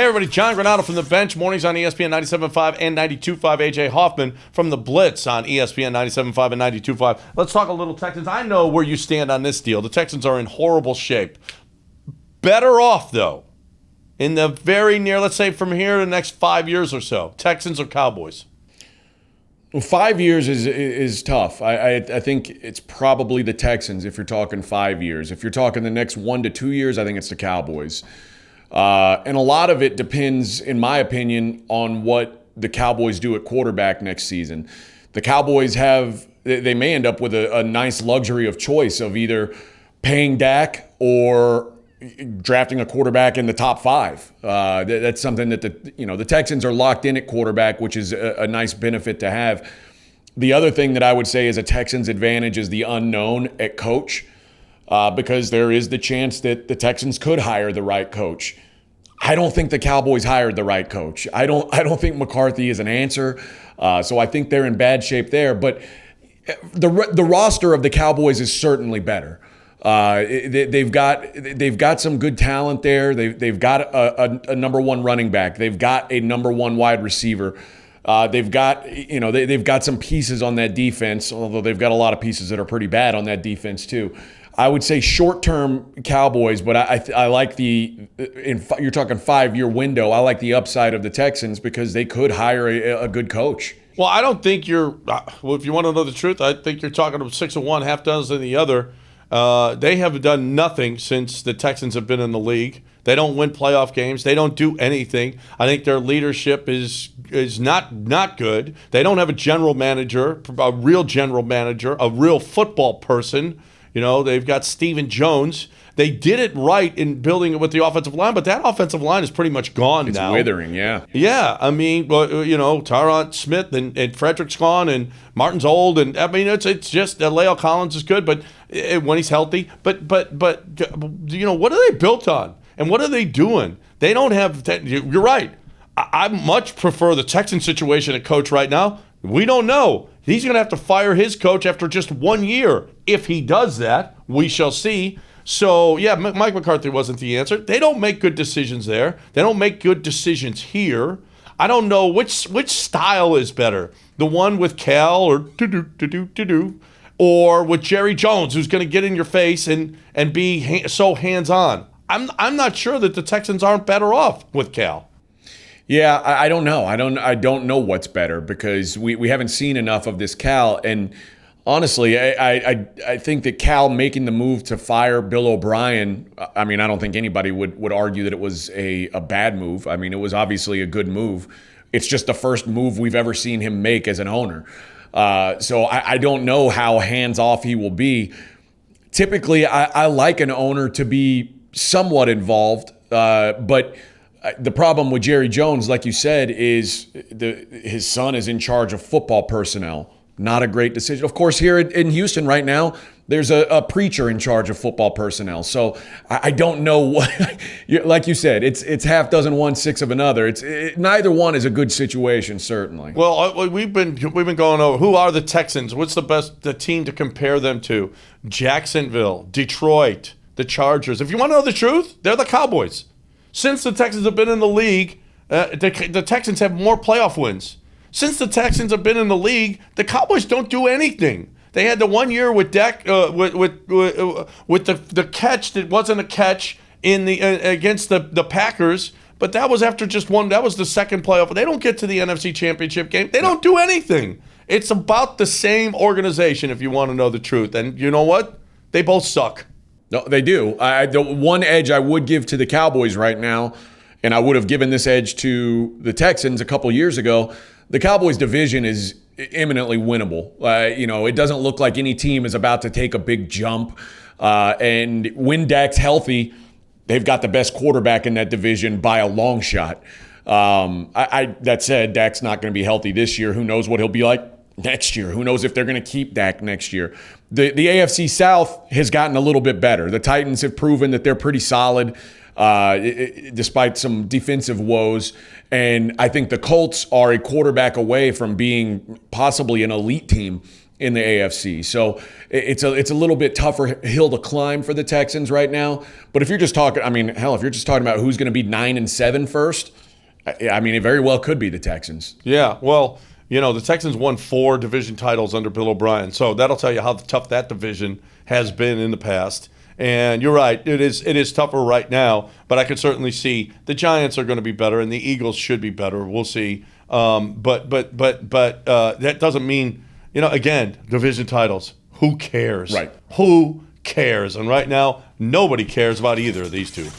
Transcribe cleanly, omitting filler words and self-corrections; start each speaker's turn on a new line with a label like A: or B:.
A: Hey, everybody. John Granato from the bench. Mornings on ESPN 97.5 and 92.5. AJ Hoffman from the Blitz on ESPN 97.5 and 92.5. Let's talk a little Texans. I know where you stand on this deal. The Texans are in horrible shape. Better off, though, in the very near, let's say from here to the next 5 years or so. Texans or Cowboys?
B: Well, 5 years is tough. I think it's probably the Texans if you're talking 5 years. If you're talking the next 1 to 2 years, I think it's the Cowboys. And a lot of it depends, in my opinion, on what the Cowboys do at quarterback next season. The Cowboys they may end up with a nice luxury of choice of either paying Dak or drafting a quarterback in the top 5. That's something that the Texans are locked in at quarterback, which is a nice benefit to have. The other thing that I would say is a Texans advantage is the unknown at coach. Because there is the chance that the Texans could hire the right coach. I don't think the Cowboys hired the right coach. I don't think McCarthy is an answer. So I think they're in bad shape there. But the roster of the Cowboys is certainly better. They've got some good talent there. They've got a number one running back. They've got a number one wide receiver. They've got some pieces on that defense, although they've got a lot of pieces that are pretty bad on that defense too. I would say short-term Cowboys, but I like you're talking 5-year window. I like the upside of the Texans because they could hire a good coach.
A: Well, I don't think if you want to know the truth, I think you're talking about 6 of one, half dozen of the other. They have done nothing since the Texans have been in the league. They don't win playoff games. They don't do anything. I think their leadership is not good. They don't have a general manager, a real general manager, a real football person. They've got Stephen Jones. They did it right in building it with the offensive line, but that offensive line is pretty much gone now.
B: It's withering, yeah.
A: Yeah, I mean, Tyron Smith and Frederick's gone, and Martin's old, and I mean, it's just Leo Collins is good, but when he's healthy. But what are they built on, and what are they doing? They don't have. You're right. I much prefer the Texans situation at coach right now. We don't know. He's going to have to fire his coach after just 1 year. If he does that, we shall see. So, yeah, Mike McCarthy wasn't the answer. They don't make good decisions there. They don't make good decisions here. I don't know which style is better. The one with Cal or with Jerry Jones, who's going to get in your face and be so hands-on. I'm not sure that the Texans aren't better off with Cal.
B: Yeah, I don't know. I don't know what's better because we haven't seen enough of this Cal. And honestly, I think that Cal making the move to fire Bill O'Brien, I mean, I don't think anybody would argue that it was a bad move. I mean, it was obviously a good move. It's just the first move we've ever seen him make as an owner. So I don't know how hands-off he will be. Typically, I like an owner to be somewhat involved, but the problem with Jerry Jones, like you said, is his son is in charge of football personnel. Not a great decision. Of course, here in Houston right now, there's a preacher in charge of football personnel. So I don't know what, like you said, it's half dozen one, 6 of another. Neither one is a good situation, certainly.
A: Well, we've been going over who are the Texans. What's the team to compare them to? Jacksonville, Detroit, the Chargers. If you want to know the truth, they're the Cowboys. Since the Texans have been in the league, the Texans have more playoff wins. Since the Texans have been in the league, the Cowboys don't do anything. They had the 1 year with Dak with the catch that wasn't a catch in the against the Packers, but that was after just one. That was the second playoff. They don't get to the NFC Championship game. They don't do anything. It's about the same organization, if you want to know the truth. And you know what? They both suck.
B: No, they do. The one edge I would give to the Cowboys right now, and I would have given this edge to the Texans a couple years ago, the Cowboys division is eminently winnable. It doesn't look like any team is about to take a big jump. And when Dak's healthy, they've got the best quarterback in that division by a long shot. That said, Dak's not going to be healthy this year. Who knows what he'll be like next year? Who knows if they're going to keep Dak next year? The AFC South has gotten a little bit better. The Titans have proven that they're pretty solid despite some defensive woes. And I think the Colts are a quarterback away from being possibly an elite team in the AFC. So it's a little bit tougher hill to climb for the Texans right now. But if you're just talking, I mean, hell, if you're just talking about who's going to be 9-7 first, I mean, it very well could be the Texans.
A: Yeah, well, the Texans won 4 division titles under Bill O'Brien, so that'll tell you how tough that division has been in the past. And you're right, it is tougher right now, but I could certainly see the Giants are going to be better, and the Eagles should be better. We'll see. But that doesn't mean, again, division titles. Who cares?
B: Right.
A: Who cares? And right now, nobody cares about either of these two.